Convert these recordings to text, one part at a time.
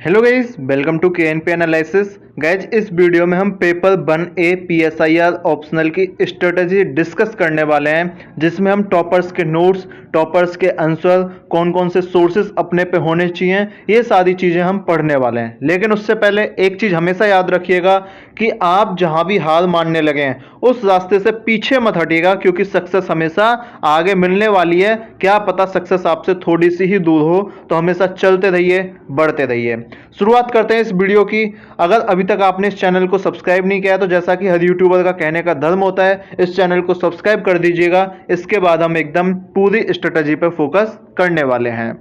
Hello guys, welcome to के analysis. Guys, इस video में हम पेपर 1A PSIR ऑप्शनल की स्ट्रेटजी डिस्कस करने वाले हैं, जिसमें हम टॉपर्स के नोट्स, टॉपर्स के आंसर, कौन कौन से सोर्सेज अपने पे होने चाहिए, ये सारी चीज़ें हम पढ़ने वाले हैं। लेकिन उससे पहले एक चीज़ हमेशा याद रखिएगा कि आप जहां भी हार मानने लगे हैं उस रास्ते से पीछे मत हटिएगा, क्योंकि सक्सेस हमेशा आगे मिलने वाली है। क्या पता सक्सेस आपसे थोड़ी सी ही दूर हो, तो हमेशा चलते रहिए, बढ़ते रहिए। शुरुआत करते हैं इस वीडियो की। अगर अभी तक आपने इस चैनल को सब्सक्राइब नहीं किया तो जैसा कि हर यूट्यूबर का कहने का धर्म होता है, इस चैनल को सब्सक्राइब कर दीजिएगा। इसके बाद हम एकदम पूरी स्ट्रेटजी पर फोकस करने वाले हैं।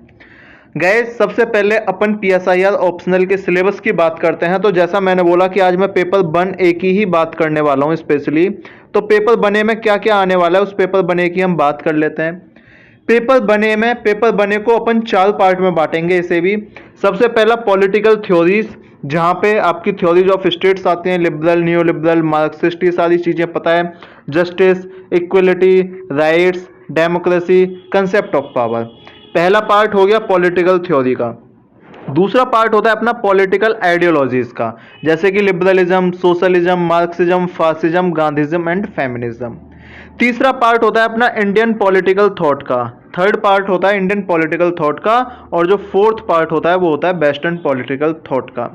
गैस, सबसे पहले अपन PSIR ऑप्शनल के सिलेबस की बात करते हैं। तो जैसा मैंने बोला कि आज मैं पेपर 1A की ही बात करने वाला हूं स्पेशली। तो पेपर 1A में क्या क्या आने वाला है उस पेपर 1A की हम बात कर लेते हैं। पेपर 1A को अपन 4 पार्ट में बांटेंगे। इसे भी सबसे पहला पॉलिटिकल थ्योरीज, जहां पे आपकी थ्योरीज ऑफ स्टेट्स आते हैं, लिबरल, न्यू लिबरल, मार्क्सिस्ट, ये सारी चीजें पता है। Justice, equality, rights, democracy, concept of power. पहला पार्ट हो गया पॉलिटिकल थ्योरी का। दूसरा पार्ट होता है अपना पॉलिटिकल आइडियोलॉजीज का, जैसे कि liberalism, socialism, Marxism, fascism, Gandhism and feminism. तीसरा पार्ट होता है अपना इंडियन पॉलिटिकल थॉट का। थर्ड पार्ट होता है इंडियन पॉलिटिकल थॉट का। और जो फोर्थ पार्ट होता है वो होता है वेस्टर्न पॉलिटिकल थॉट का।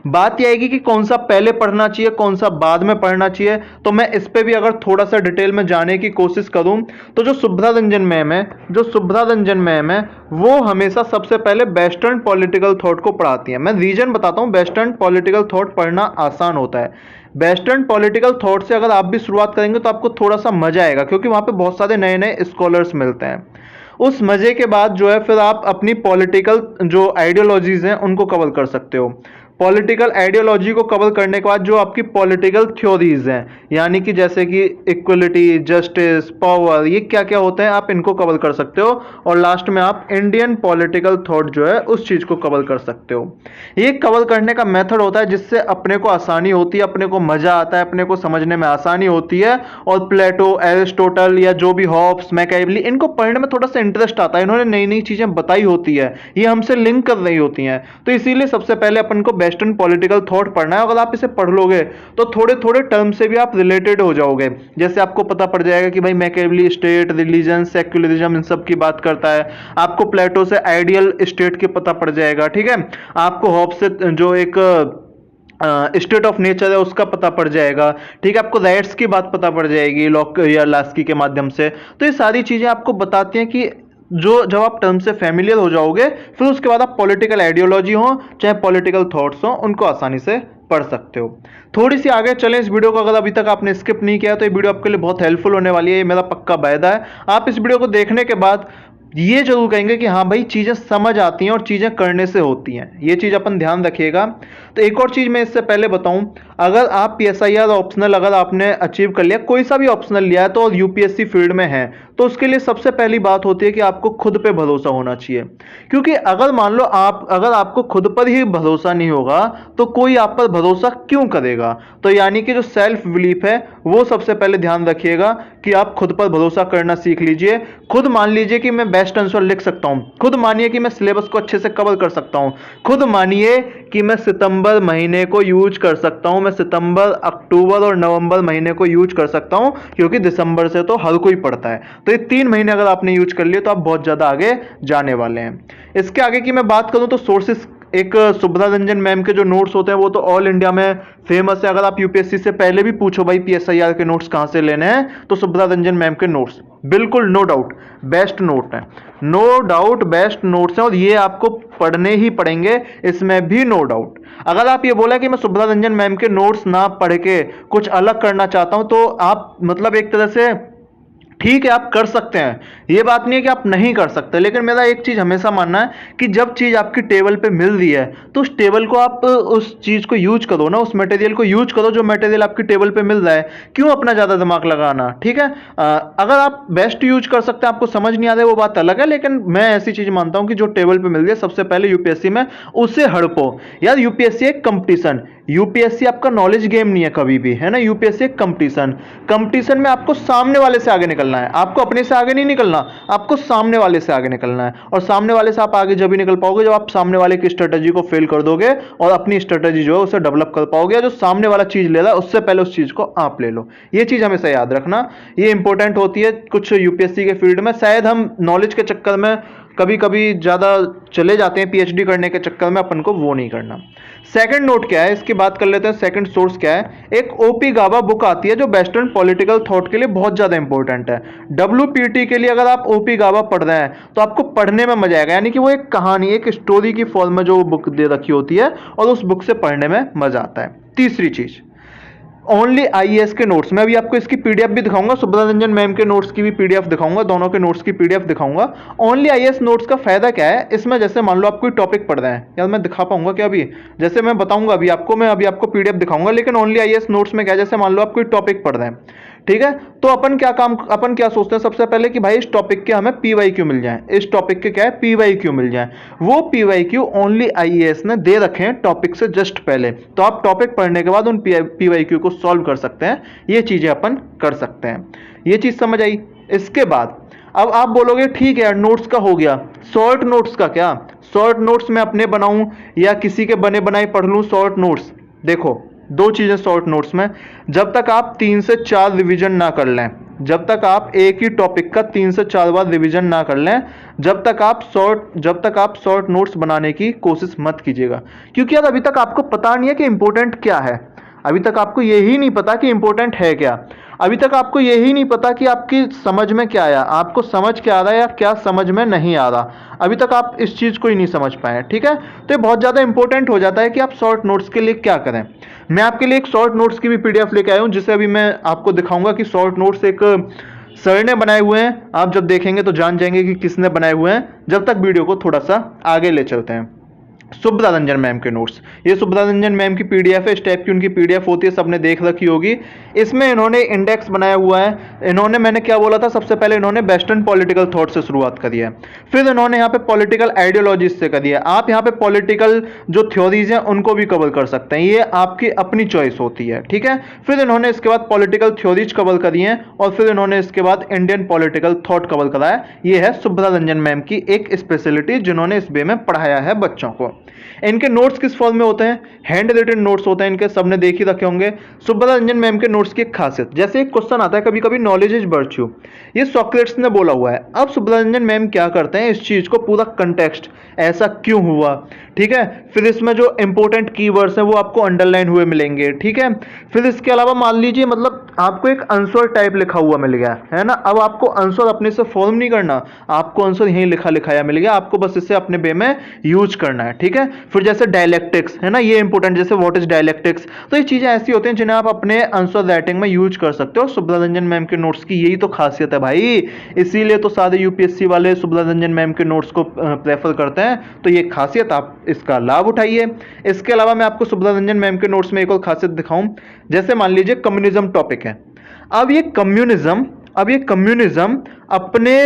बात यह आएगी कि कौन सा पहले पढ़ना चाहिए, कौन सा बाद में पढ़ना चाहिए। तो मैं इस पे भी अगर थोड़ा सा डिटेल में जाने की कोशिश करूं तो जो शुभ्रा रंजन मैम है वो हमेशा सबसे पहले वेस्टर्न पॉलिटिकल थॉट को पढ़ाती है। मैं रीजन बताता हूं, वेस्टर्न पॉलिटिकल थॉट पढ़ना आसान होता है। वेस्टर्न पॉलिटिकल थॉट से अगर आप भी शुरुआत करेंगे तो आपको थोड़ा सा मजा आएगा, क्योंकि वहां पे बहुत सारे नए नए स्कॉलर्स मिलते हैं। उस मजे के बाद जो है फिर आप अपनी पॉलिटिकल जो आइडियोलॉजीज हैं उनको कवर कर सकते हो। पॉलिटिकल आइडियोलॉजी को कवर करने के बाद जो आपकी पॉलिटिकल थ्योरीज हैं, यानी कि जैसे कि इक्वलिटी, जस्टिस, पावर, ये क्या क्या होते हैं, आप इनको कवर कर सकते हो। और लास्ट में आप इंडियन पॉलिटिकल थॉट जो है उस चीज को कवर कर सकते हो। ये कवर करने का मेथड होता है जिससे अपने को आसानी होती है, अपने को मजा आता है, अपने को समझने में आसानी होती है। और प्लेटो, एरिस्टोटल या जो भी हॉब्स, मैकियावेली, इनको पढ़ने में थोड़ा सा इंटरेस्ट आता है। इन्होंने नई नई चीजें बताई होती है, ये हमसे लिंक कर रही होती हैं। तो इसीलिए सबसे पहले अपन को वेस्टर्न पॉलिटिकल थॉट पढ़ना है। अगर आप इसे पढ़ लोगे तो थोड़े थोड़े टर्म से भी आप रिलेटेड हो जाओगे। जैसे आपको पता पड़ जाएगा कि भाई मैकियावेली स्टेट, रिलीजन, सेक्युलरिज्म, इन सब की बात करता है। आपको प्लेटो से आइडियल स्टेट के पता पड़ जाएगा, ठीक है। आपको हॉब्स से जो एक स्टेट ऑफ नेचर है उसका पता पड़ जाएगा, ठीक है। आपको राइट्स की बात पता पड़ जाएगी लॉक या लास्की के माध्यम से। तो ये सारी चीजें आपको बताती हैं कि जो जब आप टर्म से फैमिलियर हो जाओगे फिर उसके बाद आप पॉलिटिकल आइडियोलॉजी हो चाहे पॉलिटिकल थॉट्स हो उनको आसानी से पढ़ सकते हो। थोड़ी सी आगे चलें इस वीडियो को। अगर अभी तक आपने स्किप नहीं किया तो ये वीडियो आपके लिए बहुत हेल्पफुल होने वाली है, ये मेरा पक्का वायदा है। आप इस वीडियो को देखने के बाद ये जरूर कहेंगे कि हाँ भाई, चीजें समझ आती हैं और चीजें करने से होती हैं। ये चीज अपन ध्यान रखिएगा। तो एक और चीज मैं इससे पहले बताऊं, अगर आप PSIR ऑप्शनल अगर आपने अचीव कर लिया, कोई सा भी ऑप्शनल लिया है तो और UPSC फील्ड में है, तो उसके लिए सबसे पहली बात होती है कि आपको खुद पे भरोसा होना चाहिए। क्योंकि अगर मान लो अगर आपको खुद पर ही भरोसा नहीं होगा तो कोई आप पर भरोसा क्यों करेगा। तो यानी कि जो सेल्फ बिलीफ है वो सबसे पहले ध्यान रखिएगा कि आप खुद पर भरोसा करना सीख लीजिए। खुद मान लीजिए कि मैं बेस्ट आंसर लिख सकता हूं, खुद मानिए कि मैं सिलेबस को अच्छे से कवर कर सकता हूं, खुद मानिए कि मैं सितंबर महीने को यूज कर सकता हूं, मैं सितंबर, अक्टूबर और नवंबर महीने को यूज कर सकता हूं, क्योंकि दिसंबर से तो हर कोई पढ़ता है। तो ये 3 महीने अगर आपने यूज कर लिए तो आप बहुत ज्यादा आगे जाने वाले हैं। इसके आगे की मैं बात करूं तो सोर्सेस, एक शुभ्रा रंजन मैम के जो नोट्स होते हैं वो तो ऑल इंडिया में फेमस है। अगर आप UPSC से पहले भी पूछो भाई PSIR के नोट्स कहां से लेने हैं, तो शुभ्रा रंजन मैम के नोट्स बिल्कुल नो डाउट बेस्ट नोट है, नो डाउट बेस्ट नोट्स हैं। और ये आपको पढ़ने ही पड़ेंगे, इसमें भी नो डाउट। अगर आप ये बोला कि मैं शुभ्रा रंजन मैम के नोट्स ना पढ़ के कुछ अलग करना चाहता हूं, तो आप मतलब एक तरह से ठीक है, आप कर सकते हैं, ये बात नहीं है कि आप नहीं कर सकते। लेकिन मेरा एक चीज हमेशा मानना है कि जब चीज आपकी टेबल पे मिल रही है तो उस टेबल को आप उस चीज को यूज करो ना, उस मटेरियल को यूज करो जो मटेरियल आपकी टेबल पे मिल रहा है। क्यों अपना ज्यादा दिमाग लगाना, ठीक है। अगर आप बेस्ट यूज कर सकते हैं, आपको समझ नहीं आ रहा है वो बात अलग है, लेकिन मैं ऐसी चीज मानता हूं कि जो टेबल पे मिल रही है सबसे पहले UPSC में उससे हड़पो। यार UPSC एक कंपटीशन, यूपीएससी आपका नॉलेज गेम नहीं है कभी भी, है ना। यूपीएससी एक कंपटीशन, कंपटीशन में आपको सामने वाले से आगे निकलना है, आपको अपने से आगे नहीं निकलना, आपको सामने वाले से आगे निकलना है। और सामने वाले से आप आगे जब भी निकल पाओगे जब आप सामने वाले की स्ट्रेटजी को फेल कर दोगे और अपनी स्ट्रेटजी जो है उसे डेवलप कर पाओगे। जो सामने वाला चीज ले रहा है उससे पहले उस चीज को आप ले लो, ये चीज हमेशा याद रखना, ये इंपॉर्टेंट होती है कुछ यूपीएससी के फील्ड में। शायद हम नॉलेज के चक्कर में कभी कभी ज़्यादा चले जाते हैं, पीएचडी करने के चक्कर में, अपन को वो नहीं करना। सेकंड नोट क्या है, इसकी बात कर लेते हैं। सेकंड सोर्स क्या है, एक ओपी गाबा बुक आती है जो वेस्टर्न पॉलिटिकल थॉट के लिए बहुत ज़्यादा इंपॉर्टेंट है। डब्ल्यूपीटी के लिए अगर आप ओपी गाबा पढ़ रहे हैं तो आपको पढ़ने में मजा आएगा, यानी कि वो एक कहानी, एक स्टोरी की फॉर्म में जो बुक दे रखी होती है और उस बुक से पढ़ने में मजा आता है। तीसरी चीज़, ओनली आईएएस के नोट्स। मैं अभी आपको इसकी पीडीएफ भी दिखाऊंगा, सुब्रता रंजन मैम के नोट्स की भी पीडीएफ दिखाऊंगा, दोनों के नोट्स की पीडीएफ दिखाऊंगा। ओनली आईएएस नोट्स का फायदा क्या है, इसमें जैसे मान लो आप कोई टॉपिक पढ़ रहे हैं, यार मैं दिखा पाऊंगा क्या अभी, जैसे मैं बताऊंगा अभी आपको, मैं अभी आपको पीडीएफ दिखाऊंगा, लेकिन ओनली आईएएस नोट्स में क्या है, जैसे मान लो आप कोई टॉपिक पढ़ रहे हैं, ठीक है, तो अपन क्या सोचते हैं सबसे पहले कि भाई इस टॉपिक के हमें पीवाईक्यू मिल जाए, इस टॉपिक के क्या है पीवाईक्यू मिल जाए। वो पीवाईक्यू ओनली आईएएस ने दे रखे हैं टॉपिक से जस्ट पहले, तो आप टॉपिक पढ़ने के बाद उन पीवाईक्यू को सॉल्व कर सकते हैं, ये चीजें अपन कर सकते हैं। ये चीज समझ आई। इसके बाद अब आप बोलोगे ठीक है यार नोट्स का हो गया, शॉर्ट नोट्स का क्या, शॉर्ट नोट्स मैं अपने बनाऊं या किसी के बने बनाए पढ़ लूं शॉर्ट नोट्स। देखो दो चीजें शॉर्ट नोट्स में, जब तक आप 3 से 4 रिवीजन ना कर लें, जब तक आप एक ही टॉपिक का 3 से 4 बार रिवीजन ना कर लें, जब तक आप शॉर्ट नोट्स बनाने की कोशिश मत कीजिएगा। क्योंकि यार अभी तक आपको पता नहीं है कि इंपॉर्टेंट क्या है, अभी तक आपको यही नहीं पता कि इंपॉर्टेंट है क्या, अभी तक आपको यही नहीं पता कि आपकी समझ में क्या आया, आपको समझ क्या आ रहा है या क्या समझ में नहीं आ रहा, अभी तक आप इस चीज़ को ही नहीं समझ पाए, ठीक है। तो ये बहुत ज़्यादा इंपॉर्टेंट हो जाता है कि आप शॉर्ट नोट्स के लिए क्या करें। मैं आपके लिए एक शॉर्ट नोट्स की भी पीडीएफ लेके आया हूँ, जिसे अभी मैं आपको दिखाऊंगा कि शॉर्ट नोट्स एक सर ने बनाए हुए हैं, आप जब देखेंगे तो जान जाएंगे कि किसने बनाए हुए हैं। जब तक वीडियो को थोड़ा सा आगे ले चलते हैं। सुब्रता रंजन मैम के नोट्स, ये सुब्रता रंजन मैम की पीडीएफ है, इस टाइप की उनकी पीडीएफ होती है, सबने देख रखी होगी। इसमें इन्होंने इंडेक्स बनाया हुआ है, इन्होंने, मैंने क्या बोला था, सबसे पहले इन्होंने वेस्टर्न पॉलिटिकल थॉट से शुरुआत करी है, फिर इन्होंने यहाँ पे पॉलिटिकल आइडियोलॉजीज से करी है। आप यहाँ पे पॉलिटिकल जो थ्योरीज हैं उनको भी कवर कर सकते हैं, ये आपकी अपनी चॉइस होती है, ठीक है। फिर इन्होंने इसके बाद पॉलिटिकल थ्योरीज कवर करी हैं और फिर इन्होंने इसके बाद इंडियन पॉलिटिकल थॉट कवर करा है। ये है सुब्रता रंजन मैम की एक स्पेशलिटी जिन्होंने इस वे में पढ़ाया है बच्चों को। इनके नोट्स किस फॉर्म में होते हैं, हैंड रिटन नोट्स होते हैं इनके, सबने देख ही रखे होंगे। सुब्रता रंजन मैम के नोट्स की एक खासियत, जैसे एक क्वेश्चन आता है कभी कभी, नॉलेज इज वर्च्यू, ये सॉक्रेट्स ने बोला हुआ है। अब सुब्रता रंजन मैम क्या करते हैं, इस चीज को पूरा कंटेक्स्ट, ऐसा क्यों हुआ, ठीक है, फिर इसमें जो इंपॉर्टेंट कीवर्ड्स हैं वो आपको अंडरलाइन हुए मिलेंगे, ठीक है। फिर इसके अलावा मान लीजिए मतलब आपको एक आंसर टाइप लिखा हुआ मिल गया है ना, अब आपको आंसर अपने से फॉर्म नहीं करना, आपको आंसर यहीं लिखा लिखाया मिल गया, आपको बस इसे अपने वे में यूज करना है, ठीक है। फिर जैसे डायलेक्टिक्स है ना, ये इंपॉर्टेंट, जैसे व्हाट इज डायलेक्टिक्स, तो ये चीजें ऐसी होती हैं जिन्हें आप अपने आंसर राइटिंग में यूज कर सकते हो। सुब्रता रंजन मैम के नोट्स की यही तो खासियत है भाई, इसीलिए तो सारे यूपीएससी वाले सुब्रता रंजन मैम के नोट्स को प्रेफर करते हैं, तो ये खासियत आप इसका लाभ उठाइए। इसके अलावा मैं आपको सुब्रता रंजन मैम के नोट्स में एक और खासियत दिखाऊं, जैसे मान लीजिए कम्युनिज्म टॉपिक है, अब ये कम्युनिज्म अपने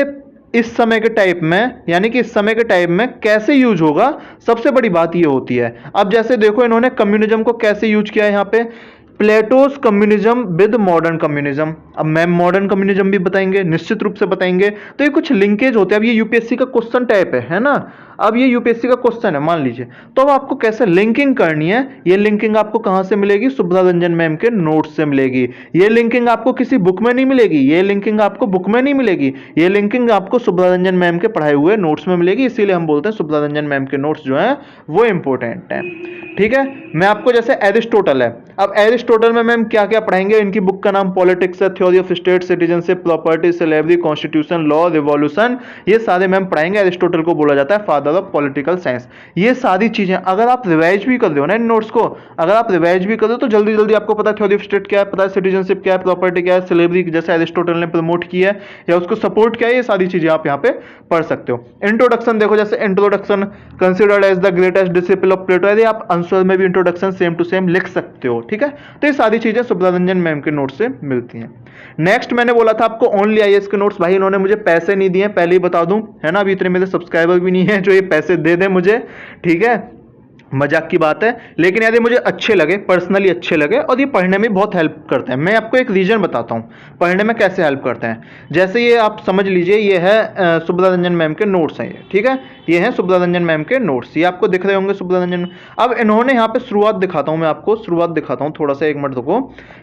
इस समय के टाइप में, यानी कि इस समय के टाइप में कैसे यूज होगा, सबसे बड़ी बात ये होती है। अब जैसे देखो इन्होंने कम्युनिज्म को कैसे यूज किया है, यहाँ पे plateaus communism with modern communism. अब मैम मॉडर्न कम्युनिज्म भी बताएंगे, निश्चित रूप से बताएंगे, तो ये कुछ लिंकेज होते हैं। अब ये यूपीएससी का क्वेश्चन टाइप है ना, अब ये यूपीएससी का क्वेश्चन है मान लीजिए, तो अब आपको कैसे लिंकिंग करनी है, ये लिंकिंग आपको कहां से मिलेगी, सुब्रता रंजन मैम के नोट्स से मिलेगी। ये लिंकिंग आपको किसी बुक में नहीं मिलेगी, ये लिंकिंग आपको बुक में नहीं मिलेगी, ये लिंकिंग आपको सुब्रता रंजन मैम के पढ़ाए हुए नोट्स में मिलेगी। इसीलिए हम बोलते हैं सुब्रता रंजन मैम के नोट्स जो हैं वो इंपॉर्टेंट हैं, ठीक है। मैं आपको जैसे एरिस्टोटल है, अब एरिस्टोटल में मैम क्या क्या पढ़ाएंगे, इनकी बुक का नाम पॉलिटिक्स है, theory of state, citizenship, property, slavery, constitution, law, revolution, ये सारे मैम पढ़ाएंगे। एरिस्टोटल को बोला जाता है फादर ऑफ पॉलिटिकल साइंस। ये सारी चीजें अगर आप रिवाइज भी कर रहे हो ना इन नोट्स को, अगर आप रिवाइज भी कर रहे हो तो जल्दी जल्दी आपको पता है थ्योरी ऑफ स्टेट क्या है, पता है सिटीजनशिप क्या है, प्रॉपर्टी क्या है, स्लेवरी जैसे एरिस्टोटल ने प्रमोट किया है या उसको सपोर्ट किया है, ये सारी चीजें आप यहाँ पे पढ़ सकते हो। इंट्रोडक्शन देखो, जैसे introduction considered as the greatest disciple of Plato, यदि आप आंसर में भी इंट्रोडक्शन सेम टू सेम लिख सकते हो, ठीक है। तो ये सारी चीजें सुब्रता रंजन मैम के नोट से मिलती हैं। नेक्स्ट मैंने बोला था आपको ओनली आईएएस के नोट्स, भाई इन्होंने मुझे पैसे नहीं दिए, पहले ही बता दूं, है ना, अभी इतने मेरे सब्सक्राइबर भी नहीं है जो ये पैसे दे दें मुझे, ठीक है। मजाक की बात है, लेकिन यदि मुझे अच्छे लगे, पर्सनली अच्छे लगे और ये पढ़ने में बहुत हेल्प करते हैं। मैं आपको एक रीजन बताता हूँ पढ़ने में कैसे हेल्प करते हैं। जैसे ये आप समझ लीजिए, ये है सुब्रता रंजन मैम के नोट्स हैं ये, ठीक है, ये हैं सुब्रता रंजन मैम के नोट्स, ये आपको दिख रहे होंगे सुब्रता रंजन। अब इन्होंने यहाँ पे शुरुआत दिखाता हूँ, मैं आपको शुरुआत दिखाता हूँ, थोड़ा सा एक मिनट रुको,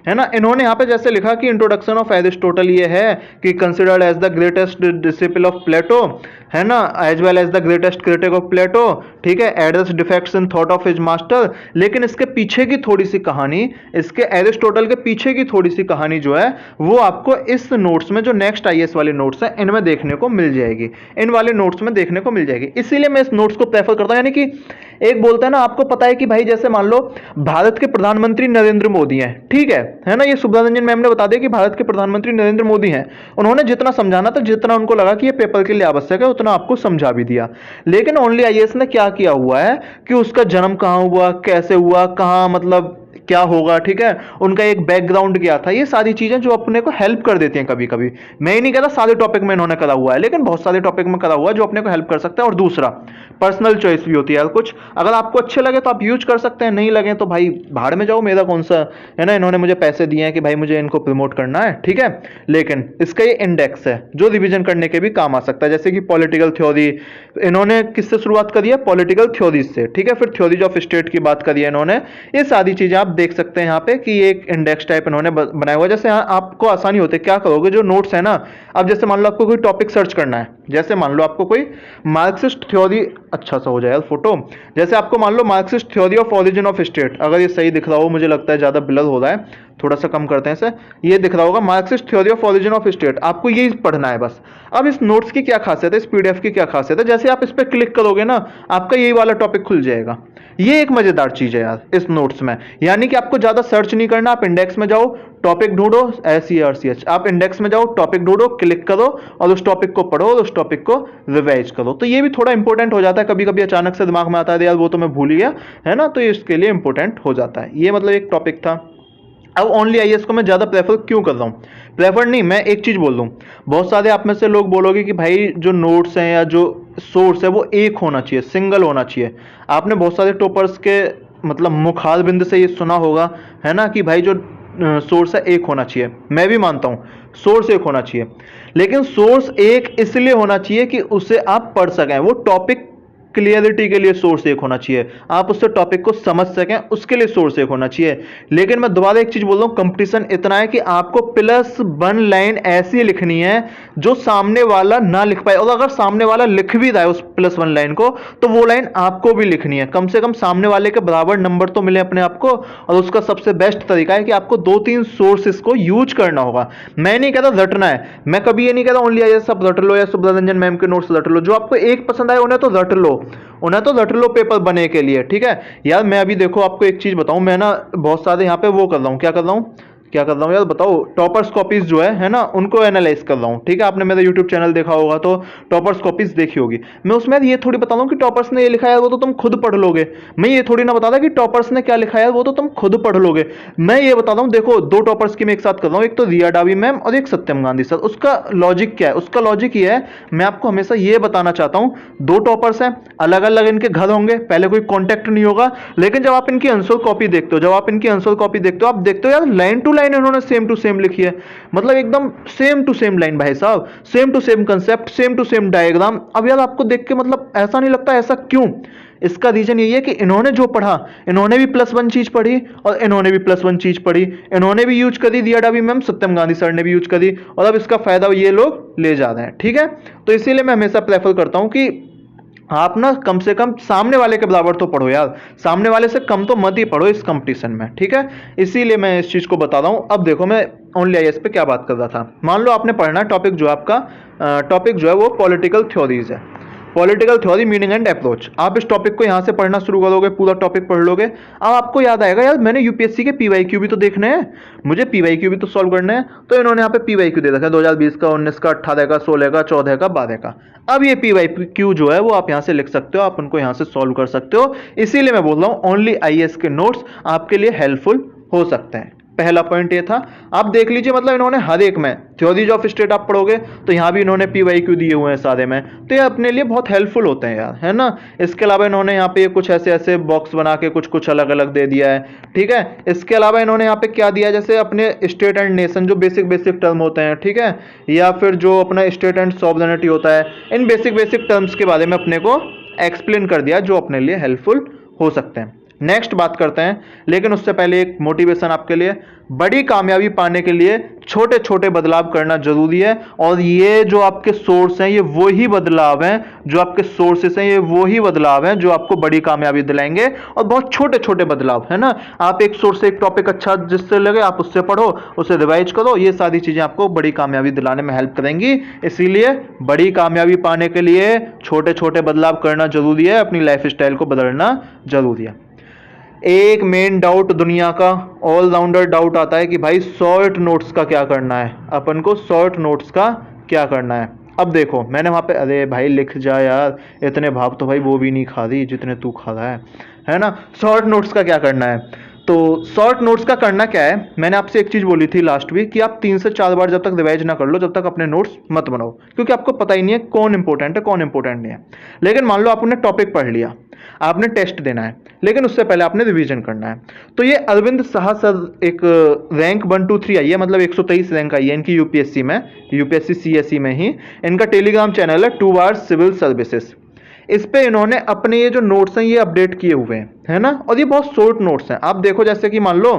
है ना। इन्होंने यहाँ पे जैसे लिखा कि इंट्रोडक्शन ऑफ एरिस्टोटल ये है कि considered as the greatest disciple of Plato, है ना, as well as the greatest critic of Plato, ठीक है, address defects in thought of his master. लेकिन इसके पीछे की थोड़ी सी कहानी, इसके एरिस्टोटल के पीछे की थोड़ी सी कहानी जो है वो आपको इस नोट्स में, जो नेक्स्ट आईएएस वाले नोट्स हैं, इनमें देखने को मिल जाएगी, इन वाले नोट्स में देखने को मिल जाएगी। इसीलिए मैं इस नोट्स को प्रेफर करता हूं। यानी कि एक बोलता है ना, आपको पता है कि भाई जैसे मान लो भारत के प्रधानमंत्री नरेंद्र मोदी हैं, ठीक है ना, ये सुब्रता रंजन मैम ने बता दिया कि भारत के प्रधानमंत्री नरेंद्र मोदी हैं। उन्होंने जितना समझाना था, जितना उनको लगा कि ये पेपर के लिए आवश्यक है, उतना आपको समझा भी दिया। लेकिन ओनली आईएएस ने क्या किया हुआ है कि उसका जन्म कहां हुआ, कैसे हुआ, कहां मतलब क्या होगा, ठीक है, उनका एक बैकग्राउंड क्या था, ये सारी चीजें जो अपने को हेल्प कर देती हैं कभी कभी। मैं ही नहीं कहता सारे टॉपिक में इन्होंने करा हुआ है, लेकिन बहुत सारे टॉपिक में करा हुआ है जो अपने को हेल्प कर सकता है। और दूसरा, पर्सनल चॉइस भी होती है यार कुछ, अगर आपको अच्छे लगे तो आप यूज कर सकते हैं, नहीं लगे तो भाई भाड़ में जाओ, मेरा कौन सा है ना। इन्होंने मुझे पैसे दिए हैं कि भाई मुझे इनको प्रमोट करना है, ठीक है, लेकिन इसका ये इंडेक्स है जो रिवीजन करने के भी काम आ सकता है। जैसे कि पॉलिटिकल थ्योरी, इन्होंने किससे शुरुआत करी है, पॉलिटिकल थ्योरीज से, ठीक है, फिर थ्योरीज ऑफ स्टेट की बात करी है इन्होंने। ये सारी चीजें आप देख सकते हैं यहाँ पे कि एक इंडेक्स टाइप इन्होंने बनाया हुआ है। जैसे यहाँ आपको आसानी होती है, क्या करोगे, जो नोट्स है ना, अब जैसे मान लो आपको कोई टॉपिक सर्च करना है, जैसे मान लो आपको कोई मार्क्सिस्ट थ्योरी, अच्छा सा हो जाए यार फोटो, जैसे आपको मान लो Marxist theory of origin of state, अगर ये सही दिख रहा हो, मुझे लगता है ज्यादा ब्लर हो रहा है, थोड़ा सा कम करते हैं इसे, ये दिख रहा होगा Marxist theory of origin of state, आपको यही पढ़ना है बस। अब इस नोट्स की क्या खासियत है, इस पीडीएफ की क्या खासियत है, जैसे आप इस पर क्लिक करोगे ना, आपका यही वाला टॉपिक खुल जाएगा। ये एक मजेदार चीज है यार इस नोट्स में, यानी कि आपको ज्यादा सर्च नहीं करना, आप इंडेक्स में जाओ, टॉपिक ढूंढो, SERCH, आप इंडेक्स में जाओ, टॉपिक ढूंढो, क्लिक करो और उस टॉपिक को पढ़ो और उस टॉपिक को रिवाइज करो। तो ये भी थोड़ा इंपॉर्टेंट हो जाता है, कभी कभी अचानक से दिमाग में आता है यार वो तो मैं भूल गया, है ना, तो इसके लिए इंपॉर्टेंट हो जाता है। ये मतलब एक टॉपिक था। अब ओनली आईएएस को मैं ज्यादा प्रेफर क्यों कर रहा हूँ, प्रेफर नहीं, मैं एक चीज बोल दूं, बहुत सारे आप में से लोग बोलोगे कि भाई जो नोट्स हैं या जो सोर्स है वो एक होना चाहिए, सिंगल होना चाहिए। आपने बहुत सारे टॉपर्स के मतलब मुखार बिंद से ये सुना होगा, है ना, कि भाई जो सोर्स है एक होना चाहिए। मैं भी मानता हूं सोर्स एक होना चाहिए, लेकिन सोर्स एक इसलिए होना चाहिए कि उसे आप पढ़ सकें, वो टॉपिक क्लियरिटी के लिए सोर्स एक होना चाहिए, आप उससे टॉपिक को समझ सकें, उसके लिए सोर्स एक होना चाहिए। लेकिन मैं दोबारा एक चीज बोल रहा हूं, कंपटीशन इतना है कि आपको +1 लाइन ऐसी लिखनी है जो सामने वाला ना लिख पाए, और अगर सामने वाला लिख भी रहा है उस +1 लाइन को, तो वो लाइन आपको भी लिखनी है, कम से कम सामने वाले के बराबर नंबर तो मिले अपने आप को। और उसका सबसे बेस्ट तरीका है कि आपको 2-3 सोर्सेस को यूज करना होगा। मैं नहीं कहता रटना है, मैं कभी ये नहीं कहता ओनली आईएएस सब रट लो या सुब्रता रंजन मैम के नोट्स रट लो, जो आपको एक पसंद आए उन्हें तो रट लो, उन्हें तो रट लो पेपर बने के लिए, ठीक है यार। मैं अभी देखो आपको एक चीज बताऊं, मैं ना बहुत सारे यहाँ पे वो कर रहा हूँ, क्या कर रहा हूँ यार बताओ, टॉपर्स कॉपीज जो है ना, उनको एनालाइज कर रहा हूँ, ठीक है। आपने मेरा यूट्यूब चैनल देखा होगा तो टॉपर्स कॉपीज देखी होगी। मैं उसमें ये थोड़ी बता रहा हूँ कि टॉपर्स ने ये लिखा है वो तो तुम खुद पढ़ लोगे, मैं ये थोड़ी ना बता रहा कि टॉपर्स ने क्या लिखा है वो तो तुम खुद पढ़ लोगे। मैं ये बता रहा हूँ, देखो 2 टॉपर्स की मैं एक साथ कर रहा हूँ, एक तो रिया डावी मैम और एक सत्यम गांधी सर। उसका लॉजिक क्या है, उसका लॉजिक ये है, मैं आपको हमेशा ये बताना चाहता हूँ, 2 टॉपर्स हैं, अलग अलग इनके घर होंगे, पहले कोई कॉन्टेक्ट नहीं होगा, लेकिन जब आप इनकी आंसर कॉपी देखते हो, आप देखते हो यार लाइन टू लाइन इन्होंने सेम टू सेम लिखी है, मतलब एकदम सेम टू सेम लाइन भाई साहब, same to same concept, same to same diagram. अब यार आपको देख के मतलब ऐसा नहीं लगता, ऐसा क्यों? इसका रीजन यही है कि इन्होंने जो पढ़ा, इन्होंने भी +1 चीज पढ़ी और इन्होंने भी +1 चीज पढ़ी, इन्होंने भी यूज करी, रिया डावी मैम, सत्यम गांधी सर ने भी यूज करी, और अब इसका फायदा ये लोग ले जा रहे हैं, ठीक है। तो इसीलिए मैं हमेशा प्रेफर करता हूं कि आप ना कम से कम सामने वाले के बराबर तो पढ़ो यार, सामने वाले से कम तो मत ही पढ़ो इस कंपटीशन में, ठीक है। इसीलिए मैं इस चीज को बता रहा हूं। अब देखो मैं ओनली आईएएस पे क्या बात कर रहा था। मान लो आपने पढ़ना टॉपिक जो आपका टॉपिक जो है वो पॉलिटिकल थ्योरीज है, political theory meaning and approach. आप इस टॉपिक को यहां से पढ़ना शुरू करोगे, पूरा टॉपिक पढ़ लोगे, अब आपको याद आएगा यार मैंने यूपीएससी के पीवाईक्यू भी तो देखने हैं, मुझे पीवाईक्यू भी तो सॉल्व करने हैं। तो इन्होंने यहाँ पे पीवाईक्यू दे रखा है 2020 का, 19 का, 18 का, 16 का, 14 का, 12 का। अब ये पीवाईक्यू जो है वो आप यहाँ से लिख सकते हो, आप उनको यहाँ से सॉल्व कर सकते हो। इसीलिए मैं बोल रहा हूँ ओनली आईएएस के नोट्स आपके लिए हेल्पफुल हो सकते हैं। पहला पॉइंट ये था। आप देख लीजिए मतलब इन्होंने हर एक में थ्योरीज ऑफ स्टेट आप पढ़ोगे तो यहाँ भी इन्होंने PYQ दिए हुए हैं सारे में, तो ये अपने लिए बहुत हेल्पफुल होते हैं यार, है ना। इसके अलावा इन्होंने यहाँ पे कुछ ऐसे ऐसे बॉक्स बना के कुछ कुछ अलग अलग दे दिया है, ठीक है। इसके अलावा इन्होंने यहाँ पे क्या दिया, जैसे अपने स्टेट एंड नेशन जो बेसिक बेसिक टर्म होते हैं, ठीक है, या फिर जो अपना स्टेट एंड सॉवरेनिटी होता है, इन बेसिक बेसिक टर्म्स के बारे में अपने को एक्सप्लेन कर दिया जो अपने लिए हेल्पफुल हो सकते हैं। नेक्स्ट बात करते हैं, लेकिन उससे पहले एक मोटिवेशन आपके लिए। बड़ी कामयाबी पाने के लिए छोटे छोटे बदलाव करना जरूरी है, और ये जो आपके सोर्स हैं ये वही बदलाव हैं, जो आपके सोर्सेस हैं ये वही बदलाव हैं जो आपको बड़ी कामयाबी दिलाएंगे, और बहुत छोटे छोटे बदलाव, है ना। आप एक सोर्स से एक टॉपिक अच्छा जिससे लगे आप उससे पढ़ो, उसे रिवाइज करो, ये सारी चीजें आपको बड़ी कामयाबी दिलाने में हेल्प करेंगी। इसीलिए बड़ी कामयाबी पाने के लिए छोटे छोटे बदलाव करना जरूरी है, अपनी लाइफ स्टाइल को बदलना जरूरी है। एक मेन डाउट दुनिया का ऑलराउंडर डाउट आता है कि भाई शॉर्ट नोट्स का क्या करना है, अपन को शॉर्ट नोट्स का क्या करना है। अब देखो मैंने वहां पे, अरे भाई लिख जा यार, इतने भाव तो भाई वो भी नहीं खा रही जितने तू खा रहा है ना। शॉर्ट नोट्स का क्या करना है, तो शॉर्ट नोट्स का करना क्या है, मैंने आपसे एक चीज बोली थी लास्ट वीक कि आप 3 से 4 बार जब तक रिवाइज ना कर लो जब तक अपने नोट्स मत बनाओ, क्योंकि आपको पता ही नहीं है कौन इंपॉर्टेंट है कौन इंपॉर्टेंट नहीं है। लेकिन मान लो आपने टॉपिक पढ़ लिया, आपने टेस्ट देना है, लेकिन उससे पहले आपने रिवीजन करना है। तो ये अरविंद साहा सर एक रैंक 1 2 3 आई है, मतलब 123 रैंक आई है इनकी यूपीएससी में, यूपीएससी सीएसई में ही। इनका टेलीग्राम चैनल है 2 आवर्स सिविल सर्विसेज। इस पे इन्होंने अपने ये जो नोट्स हैं ये अपडेट किए हुए हैं, है ना, और ये बहुत शॉर्ट नोट्स हैं। आप देखो जैसे कि मान लो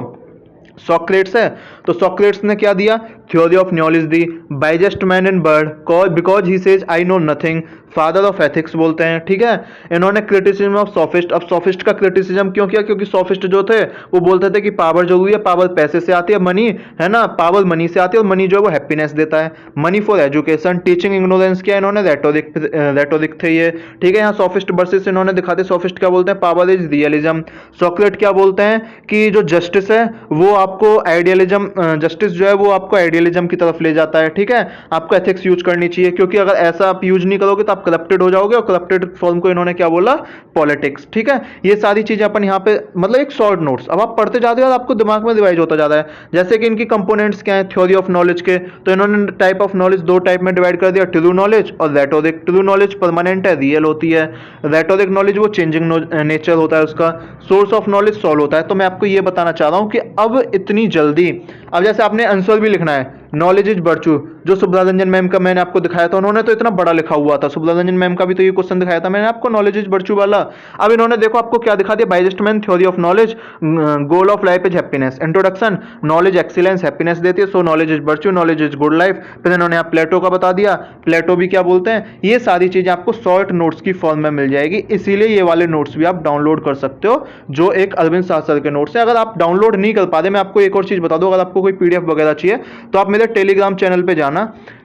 सॉक्रेट्स है, तो सॉक्रेट्स ने क्या दिया, थ्योरी ऑफ नॉलेज दी, wisest man in world because he says I know nothing, father of ethics बोलते हैं, ठीक है। इन्होंने क्रिटिसिज्म ऑफ सोफिस्ट, अब सोफिस्ट का क्रिटिसिज्म क्यों किया, क्योंकि सोफिस्ट जो थे वो बोलते थे कि पावर जरूरी है, पावर पैसे से आती है, मनी, है ना, पावर मनी से आती है, और मनी जो है वो हैप्पीनेस देता है, money for education, teaching ignorance किया इन्होंने, रेटोरिक थे ये, ठीक है। यहाँ सोफिस्ट वर्सेस इन्होंने दिखाते, सोफिस्ट क्या बोलते हैं, पावर इज रियलिज्म। सॉक्रेट क्या बोलते हैं कि जो जस्टिस है वो आपको आइडियलिज्म, जस्टिस जो है वो आपको आइडियलिज्म की तरफ ले जाता है, ठीक है। आपको एथिक्स यूज करनी चाहिए, क्योंकि अगर ऐसा आप यूज नहीं करोगे तो आप करप्टेड हो जाओगे, और करप्टेड फॉर्म को इन्होंने क्या बोला, पॉलिटिक्स, ठीक है। ये सारी चीजें अपन यहाँ पे मतलब एक शॉर्ट नोट्स, अब आप पढ़ते जाते हो और आपको दिमाग में रिवाइज होता जाता है। जैसे कि इनकी कंपोनेंट्स क्या है थ्योरी ऑफ नॉलेज के, तो इन्होंने टाइप ऑफ नॉलेज 2 टाइप में डिवाइड कर दिया, ट्रू नॉलेज और रेटोरिक। ट्रू नॉलेज परमानेंट है, रियल होती है, रेटोरिक नॉलेज वो चेंजिंग नेचर होता है उसका, सोर्स ऑफ नॉलेज सॉल्व होता है। तो मैं आपको ये बताना चाह रहा हूं कि अब इतनी जल्दी, अब जैसे आपने आंसर भी लिखना है, नॉलेज इज वर्चू, जो सुब्रता रंजन मैम का मैंने आपको दिखाया था, उन्होंने तो इतना बड़ा लिखा हुआ था, सुब्रता रंजन मैम का भी तो ये क्वेश्चन दिखाया था मैंने आपको, नॉलेज इज वर्चू वाला। अब इन्होंने देखो आपको क्या दिखा दिया, wisest man theory of knowledge, goal of life is happiness, introduction, knowledge excellence happiness देती है, so knowledge is virtue, knowledge is good life. फिर इन्होंने यहाँ प्लेटो का बता दिया, प्लेटो भी क्या बोलते हैं। ये सारी चीजें आपको शॉर्ट नोट्स की फॉर्म में मिल जाएगी, इसीलिए ये वाले नोट्स भी आप डाउनलोड कर सकते हो, जो एक अरविंद साहा सर के नोट्स है। अगर आप डाउनलोड नहीं कर पाते, मैं आपको एक और चीज बता दूं, अगर आपको कोई पीडीएफ वगैरह चाहिए तो आप मेरे टेलीग्राम चैनल पे जाना,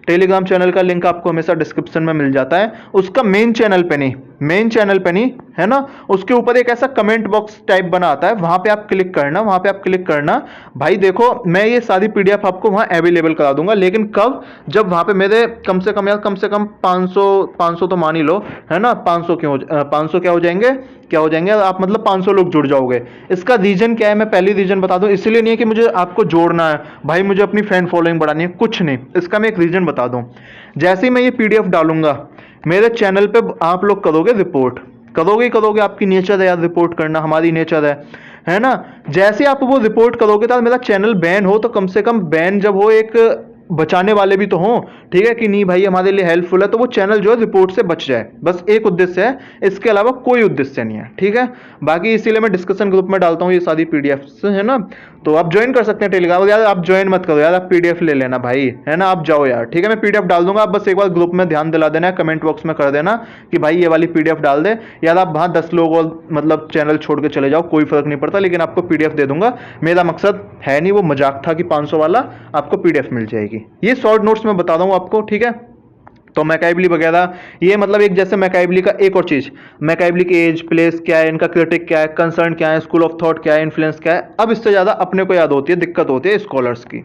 टेलीग्राम चैनल का लिंक आपको हमेशा डिस्क्रिप्शन में मिल जाता है, उसका मेन चैनल पे नहीं, है ना, उसके ऊपर एक ऐसा कमेंट बॉक्स टाइप बना आता है, वहां पे आप क्लिक करना, भाई देखो मैं ये सारी पीडीएफ आपको वहां अवेलेबल करा दूंगा। लेकिन कब, जब वहां पे मेरे कम से कम 500 तो मान ही लो, है ना, 500 क्या हो जाएंगे आप, मतलब 500 लोग जुड़ जाओगे। इसका रीजन क्या है, मैं पहली रीजन बता दूं, इसलिए नहीं है कि मुझे आपको जोड़ना है भाई, मुझे अपनी फैन फॉलोइंग बढ़ानी है, कुछ नहीं, इसका मैं एक रीजन बता दूं। जैसे ही मैं ये पीडीएफ डालूंगा मेरे चैनल पे, आप लोग करोगे रिपोर्ट, करोगे, आपकी नेचर है यार रिपोर्ट करना, हमारी नेचर है ना। जैसे आप वो रिपोर्ट करोगे तो मेरा चैनल बैन हो, तो कम से कम बैन जब हो एक बचाने वाले भी तो हों, ठीक है, कि नहीं भाई हमारे लिए हेल्पफुल है, तो वो चैनल जो है रिपोर्ट से बच जाए, बस एक उद्देश्य है, इसके अलावा कोई उद्देश्य नहीं है, ठीक है। बाकी इसीलिए मैं डिस्कशन ग्रुप में डालता हूँ ये सारी पीडीएफ, है ना, तो आप ज्वाइन कर सकते हैं टेलीग्राम। यार आप ज्वाइन मत करो यार, आप पीडीएफ ले लेना भाई, है ना, आप जाओ यार, ठीक है, मैं पीडीएफ डाल दूंगा, आप बस एक बार ग्रुप में ध्यान दिला देना है, कमेंट बॉक्स में कर देना कि भाई ये वाली पीडीएफ डाल दे यार। आप वहां 10 लोग और मतलब चैनल छोड़ के चले जाओ, कोई फर्क नहीं पड़ता, लेकिन आपको पीडीएफ दे दूंगा। मेरा मकसद है नहीं, वो मजाक था कि 500 वाला, आपको पीडीएफ मिल जाएगी। ये शॉर्ट नोट्स में बता रहा हूं आपको, ठीक है। तो मैकाइबली वगैरह, ये मतलब एक जैसे मैकाइबली का एक और चीज, मैकाइबली की एज, प्लेस क्या है, इनका क्रिटिक क्या है, कंसर्न क्या है, स्कूल ऑफ थॉट क्या है, इन्फ्लुएंस क्या है। अब इससे ज्यादा अपने को याद होती है, दिक्कत होती है स्कॉलर्स की,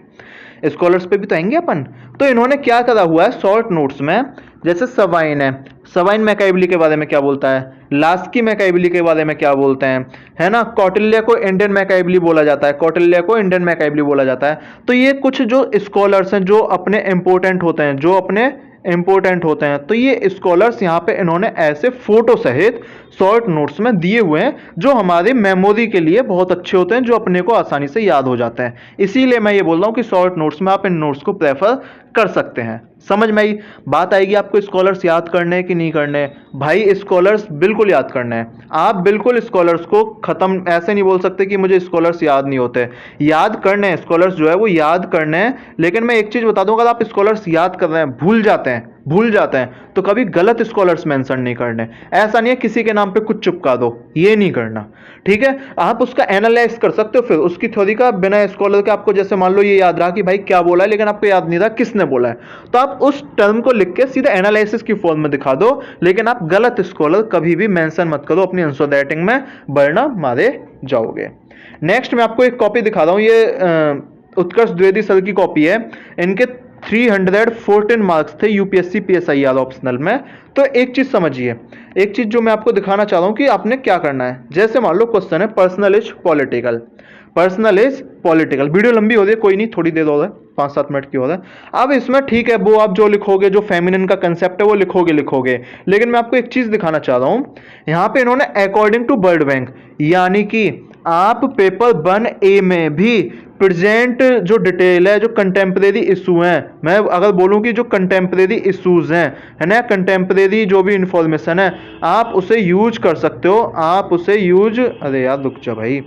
स्कॉलर्स पे भी तो आएंगे अपन। तो इन्होंने क्या करा हुआ है शॉर्ट नोट्स में, जैसे सवाइन है, सवाइन मैकाइबली के बारे में क्या बोलता है, लास्की मैकाइबली के बारे में क्या बोलते हैं, है ना। कौटिल्य को इंडियन मैकाइबली बोला जाता है, कौटिल्य को इंडियन मैकाइबली बोला जाता है। तो ये कुछ जो स्कॉलर्स हैं जो अपने इंपॉर्टेंट होते हैं, जो अपने इंपॉर्टेंट होते हैं, तो ये स्कॉलर्स यहाँ पे इन्होंने ऐसे फोटो सहित शॉर्ट नोट्स में दिए हुए हैं जो हमारी मेमोरी के लिए बहुत अच्छे होते हैं, जो अपने को आसानी से याद हो जाते हैं। इसीलिए मैं ये बोल रहा हूँ कि शॉर्ट नोट्स में आप इन नोट्स को प्रेफर कर सकते हैं। समझ में आई बात? आएगी आपको स्कॉलर्स याद करने हैं कि नहीं करने? भाई स्कॉलर्स बिल्कुल याद करने हैं। आप बिल्कुल स्कॉलर्स को खत्म ऐसे नहीं बोल सकते कि मुझे स्कॉलर्स याद नहीं होते, याद करने हैं। स्कॉलर्स जो है वो याद करने हैं, लेकिन मैं एक चीज बता दूं, अगर आप स्कॉलर्स याद कर रहे हैं भूल जाते हैं तो कभी गलत स्कॉलर्स मेंशन नहीं करने। ऐसा नहीं है किसी के नाम पे कुछ चिपका दो, ये नहीं करना, ठीक है। आप उसका एनालाइज कर सकते हो, फिर उसकी थ्योरी का बिना स्कॉलर के आपको जैसे मान लो ये याद रहा कि भाई क्या बोला है, लेकिन आपको याद नहीं रहा किसने बोला है, तो आप उस टर्म को लिख के सीधा एनालिसिस की फॉर्म में दिखा दो, लेकिन आप गलत स्कॉलर कभी भी मेंशन मत करो अपनी आंसर राइटिंग में, वरना मारे जाओगे। नेक्स्ट मैं आपको एक कॉपी दिखा रहा हूं, ये उत्कर्ष द्विवेदी सर की कॉपी है। इनके 314 मार्क्स थे यूपीएससी पीएसआईआर ऑप्शनल में। तो एक चीज समझिए, एक चीज जो मैं आपको दिखाना चाह रहा हूं कि आपने क्या करना है। जैसे मान लो क्वेश्चन है personal is political, personal is political. Video लंबी हो रही है, कोई नहीं, थोड़ी देर हो रहा है, 5-7 मिनट की हो रहा है। अब इसमें ठीक है, वो आप जो लिखोगे, जो फेमिनिन का कंसेप्ट है वो लिखोगे, लेकिन मैं आपको एक चीज दिखाना चाह रहा हूं। यहां पे इन्होंने अकॉर्डिंग टू वर्ल्ड बैंक, यानी कि आप पेपर 1A में भी प्रेजेंट जो डिटेल है, जो कंटेम्प्रेरी इशू हैं, मैं अगर बोलूं कि जो कंटेम्प्रेरी इश्यूज हैं, है ना, कंटेम्प्रेरी जो भी इंफॉर्मेशन है, आप उसे यूज कर सकते हो। आप उसे यूज, अरे यार रुक जा भाई,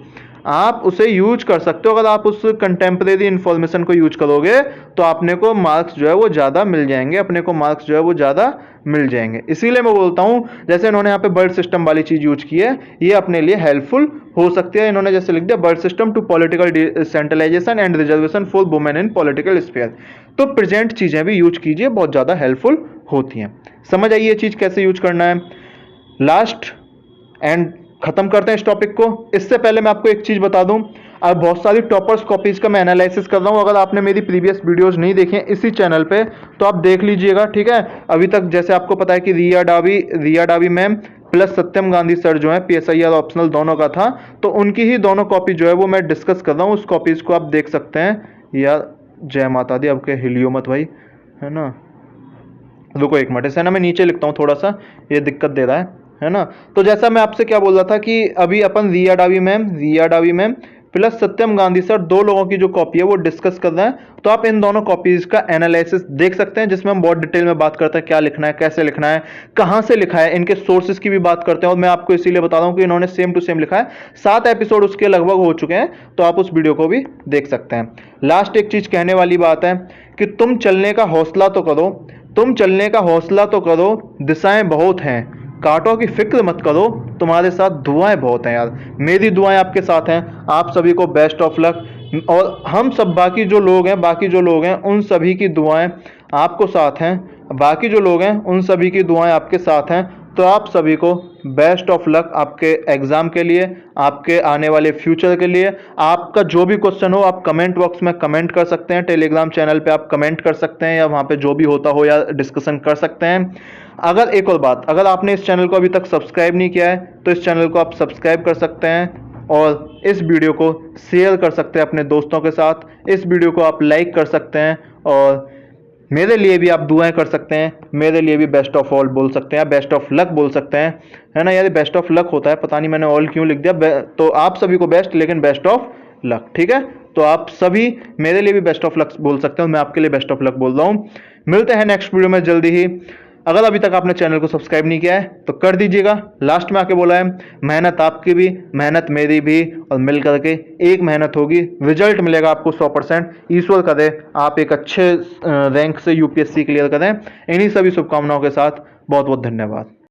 आप उसे यूज कर सकते हो। अगर आप उस कंटेम्प्रेरी इंफॉर्मेशन को यूज करोगे तो आपने को मार्क्स जो है वो ज़्यादा मिल जाएंगे, अपने को मार्क्स जो है वो ज़्यादा मिल जाएंगे। इसीलिए मैं बोलता हूँ, जैसे इन्होंने यहाँ पे बर्ड सिस्टम वाली चीज़ यूज की है, ये अपने लिए हेल्पफुल हो सकती है। इन्होंने जैसे लिख दिया bird system to political centralisation and reservation for women in political sphere. तो प्रेजेंट चीज़ें भी यूज कीजिए, बहुत ज़्यादा हेल्पफुल होती हैं। समझ आइए ये चीज़ कैसे यूज करना है। लास्ट एंड खत्म करते हैं इस टॉपिक को। इससे पहले मैं आपको एक चीज बता दूं, अब बहुत सारी टॉपर्स कॉपीज का मैं एनालिसिस कर रहा हूं। अगर आपने मेरी प्रीवियस वीडियोस नहीं देखे इसी चैनल पे तो आप देख लीजिएगा, ठीक है। अभी तक जैसे आपको पता है कि रिया डावी मैम प्लस सत्यम गांधी सर जो है पीएसआईआर ऑप्शनल दोनों का था, तो उनकी ही दोनों कॉपी जो है वो मैं डिस्कस कर रहा हूँ। उस कॉपीज को आप देख सकते हैं। यार जय माता दी, आपके हिलियो मत भाई, है ना। रुको एक मिनट, इसे ना मैं नीचे लिखता हूँ, थोड़ा सा ये दिक्कत दे रहा है ना। तो जैसा मैं आपसे क्या बोल रहा था कि अभी अपन रिया डावी मैम प्लस सत्यम गांधी सर दो लोगों की जो कॉपी है वो डिस्कस कर रहे हैं। तो आप इन दोनों कॉपीज का एनालिसिस देख सकते हैं, जिसमें हम बहुत डिटेल में बात करते हैं क्या लिखना है, कैसे लिखना है, कहां से लिखा है, इनके सोर्सेज की भी बात करते हैं। और मैं आपको इसीलिए बता रहा हूं कि इन्होंने सेम टू सेम लिखा है। 7 एपिसोड उसके लगभग हो चुके हैं, तो आप उस वीडियो को भी देख सकते हैं। लास्ट एक चीज कहने वाली बात है कि तुम चलने का हौसला तो करो, तुम चलने का हौसला तो करो, दिशाएं बहुत हैं, कांटों की फिक्र मत करो, तुम्हारे साथ दुआएं बहुत हैं। यार मेरी दुआएं आपके साथ हैं। आप सभी को बेस्ट ऑफ लक, और हम सब बाकी जो लोग हैं उन सभी की दुआएं आपको साथ हैं। बाकी जो लोग हैं उन सभी की दुआएं आपके साथ हैं। तो आप सभी को बेस्ट ऑफ लक आपके एग्जाम के लिए, आपके आने वाले फ्यूचर के लिए। आपका जो भी क्वेश्चन हो आप कमेंट बॉक्स में कमेंट कर सकते हैं, टेलीग्राम चैनल पे आप कमेंट कर सकते हैं, या वहाँ पे जो भी होता हो या डिस्कशन कर सकते हैं। अगर एक और बात, अगर आपने इस चैनल को अभी तक सब्सक्राइब नहीं किया है तो इस चैनल को आप सब्सक्राइब कर सकते हैं, और इस वीडियो को शेयर कर सकते हैं अपने दोस्तों के साथ। इस वीडियो को आप लाइक कर सकते हैं, और मेरे लिए भी आप दुआएं कर सकते हैं, मेरे लिए भी बेस्ट ऑफ ऑल बोल सकते हैं, बेस्ट ऑफ लक बोल सकते हैं, है ना। यार बेस्ट ऑफ लक होता है, पता नहीं मैंने ऑल क्यों लिख दिया। तो आप सभी को बेस्ट, लेकिन बेस्ट ऑफ लक, ठीक है। तो आप सभी मेरे लिए भी बेस्ट ऑफ लक बोल सकते हैं, मैं आपके लिए बेस्ट ऑफ लक बोल रहा हूँ। मिलते हैं नेक्स्ट वीडियो में जल्दी ही। अगर अभी तक आपने चैनल को सब्सक्राइब नहीं किया है तो कर दीजिएगा। लास्ट में आके बोला है, मेहनत आपकी भी, मेहनत मेरी भी, और मिल करके एक मेहनत होगी, रिजल्ट मिलेगा आपको 100%। ईश्वर करे आप एक अच्छे रैंक से यूपीएससी क्लियर करें। इन्हीं सभी शुभकामनाओं के साथ बहुत बहुत धन्यवाद।